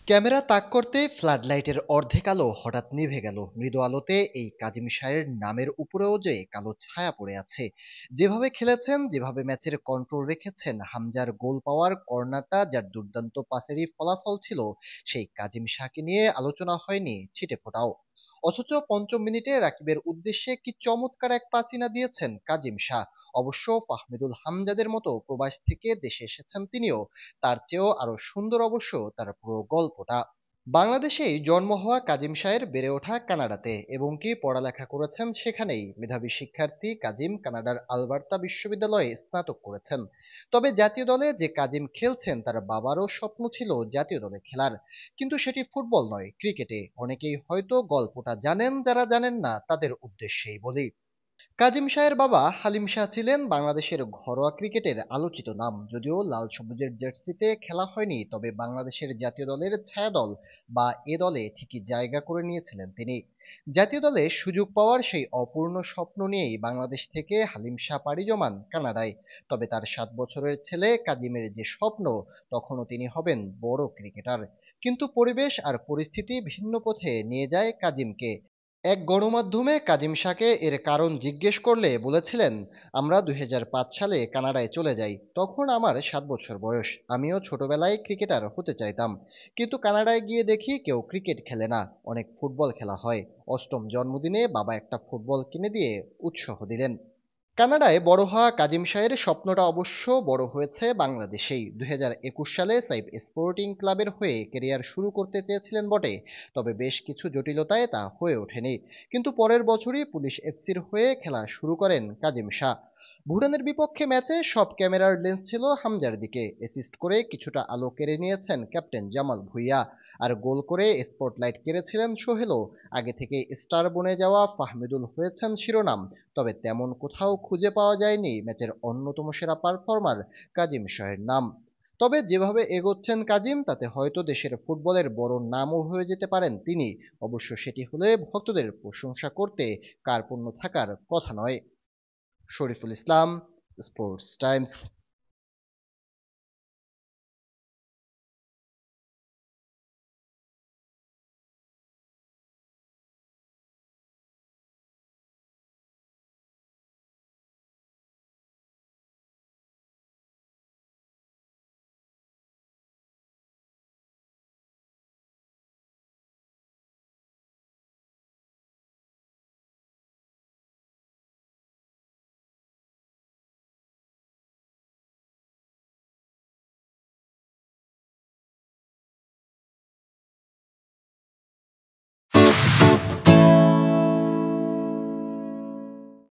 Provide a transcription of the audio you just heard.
Camera তাক করতে ফ্লাডলাইটের অর্ধেক আলো হঠাৎ নিভে গেল। মৃদু আলোতে এই কাজিম শাহের নামের উপরেও যে কালো ছায়া পড়ে আছে। যেভাবে খেলেছেন, যেভাবে ম্যাচের কন্ট্রোল রেখেছেন, হামজার গোল পাওয়ার কর্নারটা যার দুর্দান্ত পাসেরই ফলাফল ছিল, সেই কাজিম শাহকে নিয়ে আলোচনা হয়নি ছিটেফোঁটাও। অথচ পঞ্চম মিনিটে রাকিবের উদ্দেশ্যে কি চমৎকার এক পাসিনা দিয়েছেন কাজিম শাহ। অবশ্য ফাহমিদুল হামজাদের মতো প্রবাস থেকে দেশে এসেছেন তিনিও, তার চেয়েও আরো সুন্দর অবশ্য তার পুরো গল্পটা। বাংলাদেশেই জন্ম হওয়া কাজিম শাহের বেড়ে ওঠা কানাডাতে এবং কি পড়ালেখা করেছেন সেখানেই। মেধাবী শিক্ষার্থী কাজিম কানাডার আলবার্তা বিশ্ববিদ্যালয়ে স্নাতক করেছেন। তবে জাতীয় দলে যে কাজিম খেলছেন তার বাবারও স্বপ্ন ছিল জাতীয় দলে খেলার, কিন্তু সেটি ফুটবল নয়, ক্রিকেটে। অনেকেই হয়তো গল্পটা জানেন, যারা জানেন না তাদের উদ্দেশ্যেই বলি। কাজিম শাহের বাবা হালিম শাহ ছিলেন বাংলাদেশের ঘরোয়া ক্রিকেটের আলোচিত নাম। যদিও লাল সবুজের জার্সিতে খেলা হয়নি, তবে বাংলাদেশের জাতীয় দলের ছায়াদল বা এ দলে ঠিকই জায়গা করে নিয়েছিলেন তিনি। জাতীয় দলে সুযোগ পাওয়ার সেই অপূর্ণ স্বপ্ন নিয়েই বাংলাদেশ থেকে হালিম শাহ পাড়ি জমান কানাডায়। তবে তার 7 বছরের ছেলে কাজিমের যে স্বপ্ন, তখনও তিনি হবেন বড় ক্রিকেটার। কিন্তু পরিবেশ আর পরিস্থিতি ভিন্ন পথে নিয়ে যায় কাজিমকে। এক গণমাধ্যমে কাজিম শাহকে এর কারণ জিজ্ঞেস করলে বলেছিলেন, আমরা 2005 সালে কানাডায় চলে যাই। তখন আমার 7 বছর বয়স। আমিও ছোটবেলায় ক্রিকেটার হতে চাইতাম, কিন্তু কানাডায় গিয়ে দেখি কেউ ক্রিকেট খেলে না, অনেক ফুটবল খেলা হয়। অষ্টম জন্মদিনে বাবা একটা ফুটবল কিনে দিয়ে উৎসাহ দিলেন। কানাডায় বড় হওয়া কাজিম শাহের স্বপ্নটা অবশ্য বড় হয়েছে বাংলাদেশেই। 2021 সালে সাইফ স্পোর্টিং ক্লাবের হয়ে কেরিয়ার শুরু করতে চেয়েছিলেন বটে, তবে বেশ কিছু জটিলতায় তা হয়ে ওঠেনি। কিন্তু পরের বছরই পুলিশ এফসির হয়ে খেলা শুরু করেন কাজিম শাহ। ভুটানের বিপক্ষে ম্যাচে সব ক্যামেরার লেন্স ছিল হামজার দিকে। অ্যাসিস্ট করে কিছুটা আলো কেড়ে নিয়েছেন ক্যাপ্টেন জামাল ভুঁইয়া, আর গোল করে স্পটলাইট কেড়েছিলেন সোহেলও। আগে থেকে স্টার বনে যাওয়া ফাহমিদুল হয়েছেন শিরোনাম। তবে তেমন কোথাও খুঁজে পাওয়া যায়নি ম্যাচের অন্যতম সেরা পারফর্মার কাজিম শাহের নাম। তবে যেভাবে এগোচ্ছেন কাজিম, তাতে হয়তো দেশের ফুটবলের বড় নামও হয়ে যেতে পারেন তিনি। অবশ্য সেটি হলে ভক্তদের প্রশংসা করতে কার্পণ্য থাকার কথা নয়। Shariful Islam, sports Times.